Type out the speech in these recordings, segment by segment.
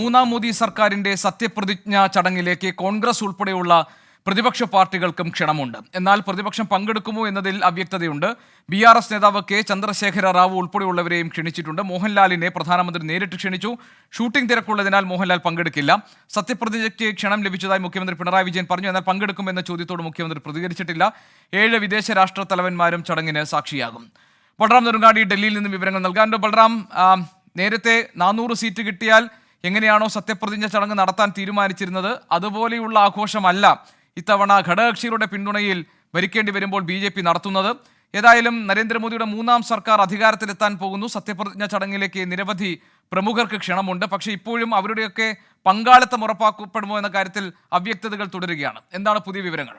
മൂന്നാം മോദി സർക്കാരിന്റെ സത്യപ്രതിജ്ഞാ ചടങ്ങിലേക്ക് കോൺഗ്രസ് ഉൾപ്പെടെയുള്ള പ്രതിപക്ഷ പാർട്ടികൾക്കും ക്ഷണമുണ്ട്. എന്നാൽ പ്രതിപക്ഷം പങ്കെടുക്കുമോ എന്നതിൽ അവ്യക്തതയുണ്ട്. BRS നേതാവ് കെ ചന്ദ്രശേഖര റാവു ഉൾപ്പെടെയുള്ളവരെയും ക്ഷണിച്ചിട്ടുണ്ട്. മോഹൻലാലിനെ പ്രധാനമന്ത്രി നേരിട്ട് ക്ഷണിച്ചു. ഷൂട്ടിംഗ് തിരക്കുള്ളതിനാൽ മോഹൻലാൽ പങ്കെടുക്കില്ല. സത്യപ്രതിജ്ഞയ്ക്ക് ക്ഷണം ലഭിച്ചതായി മുഖ്യമന്ത്രി പിണറായി വിജയൻ പറഞ്ഞു. എന്നാൽ പങ്കെടുക്കുമെന്ന ചോദ്യത്തോട് മുഖ്യമന്ത്രി പ്രതികരിച്ചിട്ടില്ല. 7 വിദേശ രാഷ്ട്ര തലവന്മാരും ചടങ്ങിന് സാക്ഷിയാകും. ബൽറാം നെടുങ്ങാടി ഡൽഹിയിൽ നിന്ന് വിവരങ്ങൾ നൽകാനുണ്ട്. ബൽറാം, നേരത്തെ 400 സീറ്റ് കിട്ടിയാൽ എങ്ങനെയാണോ സത്യപ്രതിജ്ഞ ചടങ്ങ് നടത്താൻ തീരുമാനിച്ചിരുന്നത് അതുപോലെയുള്ള ആഘോഷമല്ല ഇത്തവണ ഘടകകക്ഷികളുടെ പിന്തുണയിൽ ഭരിക്കേണ്ടി വരുമ്പോൾ BJP നടത്തുന്നത്. ഏതായാലും നരേന്ദ്രമോദിയുടെ മൂന്നാം സർക്കാർ അധികാരത്തിലെത്താൻ പോകുന്നു. സത്യപ്രതിജ്ഞ ചടങ്ങിലേക്ക് നിരവധി പ്രമുഖർക്ക് ക്ഷണമുണ്ട്. പക്ഷേ ഇപ്പോഴും അവരുടെയൊക്കെ പങ്കാളിത്തം ഉറപ്പാക്കപ്പെടുമോ എന്ന കാര്യത്തിൽ അവ്യക്തതകൾ തുടരുകയാണ്. എന്താണ് പുതിയ വിവരങ്ങൾ?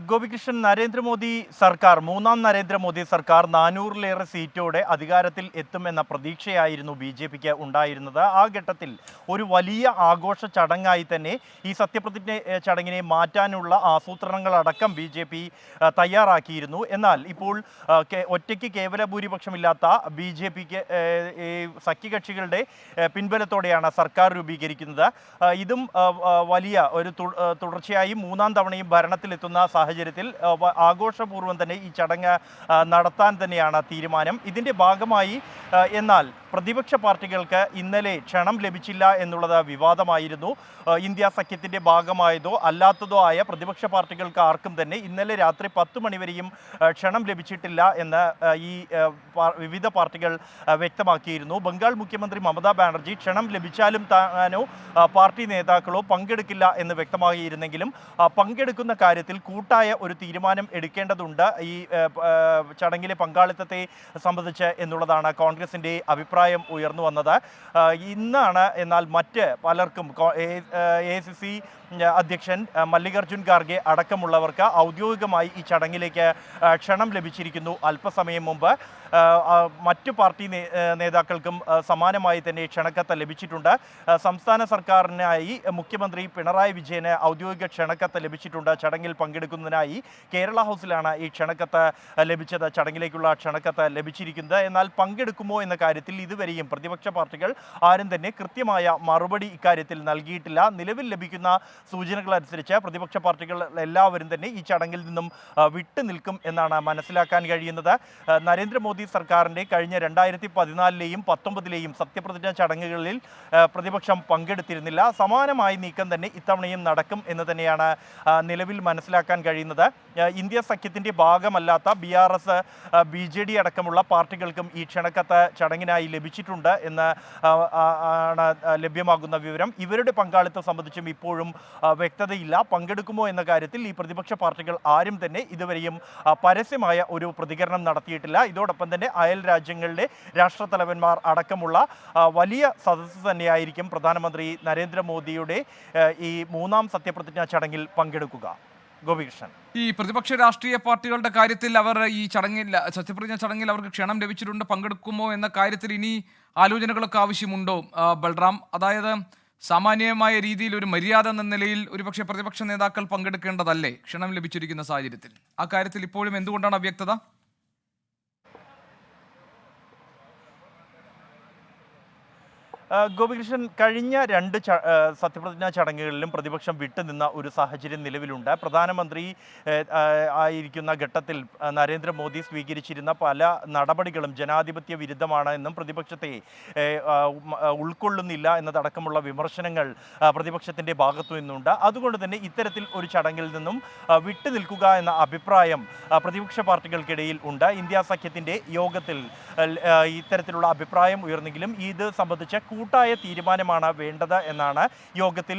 ഗോപികൃഷ്ണൻ, നരേന്ദ്രമോദി സർക്കാർ, മൂന്നാം നരേന്ദ്രമോദി സർക്കാർ 400-ലേറെ സീറ്റോടെ അധികാരത്തിൽ എത്തുമെന്ന പ്രതീക്ഷയായിരുന്നു BJPക്ക് ഉണ്ടായിരുന്നത്. ആ ഘട്ടത്തിൽ ഒരു വലിയ ആഘോഷ ചടങ്ങായി തന്നെ ഈ സത്യപ്രതിജ്ഞ ചടങ്ങിനെ മാറ്റാനുള്ള ആസൂത്രണങ്ങളടക്കം BJP തയ്യാറാക്കിയിരുന്നു. എന്നാൽ ഇപ്പോൾ ഒറ്റയ്ക്ക് കേവല ഭൂരിപക്ഷമില്ലാത്ത BJPക്ക് സഖ്യകക്ഷികളുടെ പിൻബലത്തോടെയാണ് സർക്കാർ രൂപീകരിക്കുന്നത്. ഇതും വലിയ ഒരു തുടർച്ചയായി മൂന്നാം തവണയും ഭരണത്തിലെത്തുന്ന സാഹചര്യത്തിൽ ആഘോഷപൂർവ്വം തന്നെ ഈ ചടങ്ങ് നടത്താൻ തന്നെയാണ് തീരുമാനം. ഇതിൻ്റെ ഭാഗമായി എന്നാൽ പ്രതിപക്ഷ പാർട്ടികൾക്ക് ഇന്നലെ ക്ഷണം ലഭിച്ചില്ല എന്നുള്ളത് വിവാദമായിരുന്നു. ഇന്ത്യ സഖ്യത്തിൻ്റെ ഭാഗമായതോ അല്ലാത്തതോ ആയ പ്രതിപക്ഷ പാർട്ടികൾക്ക് ആർക്കും തന്നെ ഇന്നലെ രാത്രി 10 മണിവരെയും ക്ഷണം ലഭിച്ചിട്ടില്ല എന്ന് ഈ വിവിധ പാർട്ടികൾ വ്യക്തമാക്കിയിരുന്നു. ബംഗാൾ മുഖ്യമന്ത്രി മമതാ ബാനർജി ക്ഷണം ലഭിച്ചാലും താനോ പാർട്ടി നേതാക്കളോ പങ്കെടുക്കില്ല എന്ന് വ്യക്തമാക്കിയിരുന്നെങ്കിലും പങ്കെടുക്കുന്ന കാര്യത്തിൽ കൂട്ടായ ഒരു തീരുമാനം എടുക്കേണ്ടതുണ്ട് ഈ ചടങ്ങിലെ പങ്കാളിത്തത്തെ സംബന്ധിച്ച് എന്നുള്ളതാണ് കോൺഗ്രസിൻ്റെ അഭിപ്രായം ഉയർന്നു വന്നത്. ഇന്നാണ് എന്നാൽ മറ്റ് പലർക്കും AICC അധ്യക്ഷൻ മല്ലികാർജുൻ ഖാർഗെ അടക്കമുള്ളവർക്ക് ഔദ്യോഗികമായി ഈ ചടങ്ങിലേക്ക് ക്ഷണം ലഭിച്ചിരിക്കുന്നു. അല്പസമയം മുമ്പ് മറ്റു പാർട്ടി നേതാക്കൾക്കും സമാനമായി തന്നെ ക്ഷണക്കത്ത് ലഭിച്ചിട്ടുണ്ട്. സംസ്ഥാന സർക്കാരിനായി മുഖ്യമന്ത്രി പിണറായി വിജയന് ഔദ്യോഗിക ക്ഷണക്കത്ത് ലഭിച്ചിട്ടുണ്ട്. ചടങ്ങിൽ പങ്കെടുക്കുന്നതിനായി കേരള ഹൗസിലാണ് ഈ ക്ഷണക്കത്ത് ലഭിച്ചത്, ചടങ്ങിലേക്കുള്ള ക്ഷണക്കത്ത് ലഭിച്ചിരിക്കുന്നത്. എന്നാൽ പങ്കെടുക്കുമോ എന്ന കാര്യത്തിൽ ഇതുവരെയും പ്രതിപക്ഷ പാർട്ടികൾ ആരും തന്നെ കൃത്യമായ മറുപടി ഇക്കാര്യത്തിൽ നൽകിയിട്ടില്ല. നിലവിൽ ലഭിക്കുന്ന സൂചനകൾ അനുസരിച്ച് പ്രതിപക്ഷ പാർട്ടികൾ എല്ലാവരും തന്നെ ഈ ചടങ്ങിൽ നിന്നും വിട്ടു നിൽക്കും എന്നാണ് മനസ്സിലാക്കാൻ കഴിയുന്നത്. നരേന്ദ്രമോദി സർക്കാരിൻ്റെ കഴിഞ്ഞ 2014-ലെയും 2019-ലെയും സത്യപ്രതിജ്ഞ ചടങ്ങുകളിൽ പ്രതിപക്ഷം പങ്കെടുത്തിരുന്നില്ല. സമാനമായ നീക്കം തന്നെ ഇത്തവണയും നടക്കും എന്ന് തന്നെയാണ് നിലവിൽ മനസ്സിലാക്കാൻ കഴിയുന്നത്. ഇന്ത്യ സഖ്യത്തിൻ്റെ ഭാഗമല്ലാത്ത BRS, BJD അടക്കമുള്ള പാർട്ടികൾക്കും ഈ ക്ഷണക്കത്ത് ചടങ്ങിനായി ലഭിച്ചിട്ടുണ്ട് എന്ന് ആണ് ലഭ്യമാകുന്ന വിവരം. ഇവരുടെ പങ്കാളിത്തം സംബന്ധിച്ചും ഇപ്പോഴും വ്യക്തതയില്ല. പങ്കെടുക്കുമോ എന്ന കാര്യത്തിൽ ഈ പ്രതിപക്ഷ പാർട്ടികൾ ആരും തന്നെ ഇതുവരെയും പരസ്യമായ ഒരു പ്രതികരണം നടത്തിയിട്ടില്ല. ഇതോടൊപ്പം തന്നെ അയൽ രാജ്യങ്ങളുടെ രാഷ്ട്രതലവന്മാർ അടക്കമുള്ള വലിയ സദസ്സ് തന്നെയായിരിക്കും പ്രധാനമന്ത്രി നരേന്ദ്രമോദിയുടെ ഈ മൂന്നാം സത്യപ്രതിജ്ഞാ ചടങ്ങിൽ പങ്കെടുക്കുക. ഗോപികൃഷ്ണൻ, ഈ പ്രതിപക്ഷ രാഷ്ട്രീയ പാർട്ടികളുടെ കാര്യത്തിൽ അവർ ഈ ചടങ്ങിൽ, സത്യപ്രതിജ്ഞ ചടങ്ങിൽ അവർക്ക് ക്ഷണം ലഭിച്ചിട്ടുണ്ട്, പങ്കെടുക്കുമോ എന്ന കാര്യത്തിൽ ഇനി ആലോചനകളൊക്കെ ആവശ്യമുണ്ടോ ബൽറാം? അതായത് സാമാന്യമായ രീതിയിൽ ഒരു മര്യാദ എന്ന നിലയിൽ ഒരുപക്ഷെ പ്രതിപക്ഷ നേതാക്കൾ പങ്കെടുക്കേണ്ടതല്ലേ ക്ഷണം ലഭിച്ചിരിക്കുന്ന സാഹചര്യത്തിൽ? ആ കാര്യത്തിൽ ഇപ്പോഴും എന്തുകൊണ്ടാണ് അവ്യക്തത? ഗോപികൃഷ്ണൻ, കഴിഞ്ഞ 2 സത്യപ്രതിജ്ഞാ ചടങ്ങുകളിലും പ്രതിപക്ഷം വിട്ടുനിന്ന ഒരു സാഹചര്യം നിലവിലുണ്ട്. പ്രധാനമന്ത്രി ആയിരിക്കുന്ന ഘട്ടത്തിൽ നരേന്ദ്രമോദി സ്വീകരിച്ചിരുന്ന പല നടപടികളും ജനാധിപത്യ വിരുദ്ധമാണ് എന്നും പ്രതിപക്ഷത്തെ ഉൾക്കൊള്ളുന്നില്ല എന്നതടക്കമുള്ള വിമർശനങ്ങൾ പ്രതിപക്ഷത്തിൻ്റെ ഭാഗത്തു നിന്നുണ്ട്. അതുകൊണ്ട് തന്നെ ഇത്തരത്തിൽ ഒരു ചടങ്ങിൽ നിന്നും വിട്ടുനിൽക്കുക എന്ന അഭിപ്രായം പ്രതിപക്ഷ പാർട്ടികൾക്കിടയിൽ ഉണ്ട്. ഇന്ത്യ സഖ്യത്തിൻ്റെ യോഗത്തിൽ ഇത്തരത്തിലുള്ള അഭിപ്രായം ഉയർന്നെങ്കിലും ഇത് സംബന്ധിച്ച കൂട്ടായ തീരുമാനമാണ് വേണ്ടത് എന്നാണ് യോഗത്തിൽ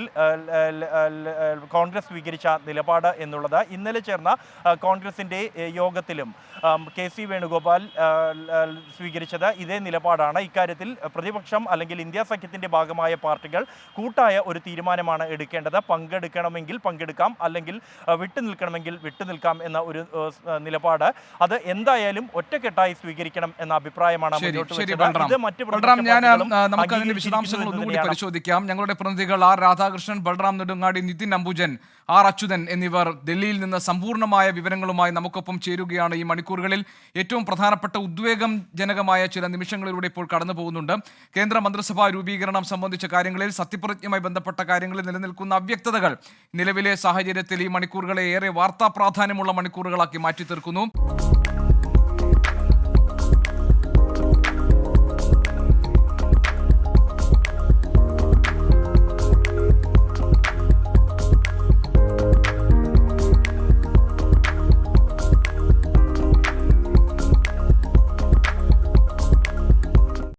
കോൺഗ്രസ് സ്വീകരിച്ച നിലപാട് എന്നുള്ളത്. ഇന്നലെ ചേർന്ന കോൺഗ്രസിൻ്റെ യോഗത്തിലും KC വേണുഗോപാൽ സ്വീകരിച്ചത് ഇതേ നിലപാടാണ്. ഇക്കാര്യത്തിൽ പ്രതിപക്ഷം അല്ലെങ്കിൽ ഇന്ത്യ സഖ്യത്തിൻ്റെ ഭാഗമായ പാർട്ടികൾ കൂട്ടായ ഒരു തീരുമാനമാണ് എടുക്കേണ്ടത്. പങ്കെടുക്കണമെങ്കിൽ പങ്കെടുക്കാം, അല്ലെങ്കിൽ വിട്ടുനിൽക്കണമെങ്കിൽ വിട്ടുനിൽക്കാം എന്ന ഒരു നിലപാട് അത് എന്തായാലും ഒറ്റക്കെട്ടായി സ്വീകരിക്കണം എന്ന അഭിപ്രായമാണ് മുന്നോട്ട് വെച്ചത്. ഇത് മറ്റു അതിന്റെ വിശദാംശങ്ങൾ ഒന്നുകൂടി പരിശോധിക്കാം. ഞങ്ങളുടെ പ്രതിനിധികൾ ആർ രാധാകൃഷ്ണൻ, ബൽറാം നെടുങ്ങാടി, നിതിൻ അംബുജൻ, ആർ അച്യുതൻ എന്നിവർ ഡൽഹിയിൽ നിന്ന് സമ്പൂർണ്ണമായ വിവരങ്ങളുമായി നമുക്കൊപ്പം ചേരുകയാണ്. ഈ മണിക്കൂറുകളിൽ ഏറ്റവും പ്രധാനപ്പെട്ട ഉദ്വേഗം ജനകമായ ചില നിമിഷങ്ങളിലൂടെ ഇപ്പോൾ കടന്നു പോകുന്നുണ്ട്. കേന്ദ്ര മന്ത്രിസഭാ രൂപീകരണം സംബന്ധിച്ച കാര്യങ്ങളിൽ, സത്യപ്രതിജ്ഞയുമായി ബന്ധപ്പെട്ട കാര്യങ്ങളിൽ നിലനിൽക്കുന്ന അവ്യക്തതകൾ നിലവിലെ സാഹചര്യത്തിൽ ഈ മണിക്കൂറുകളെ ഏറെ വാർത്താ പ്രാധാന്യമുള്ള മണിക്കൂറുകളാക്കി മാറ്റി തീർക്കുന്നു.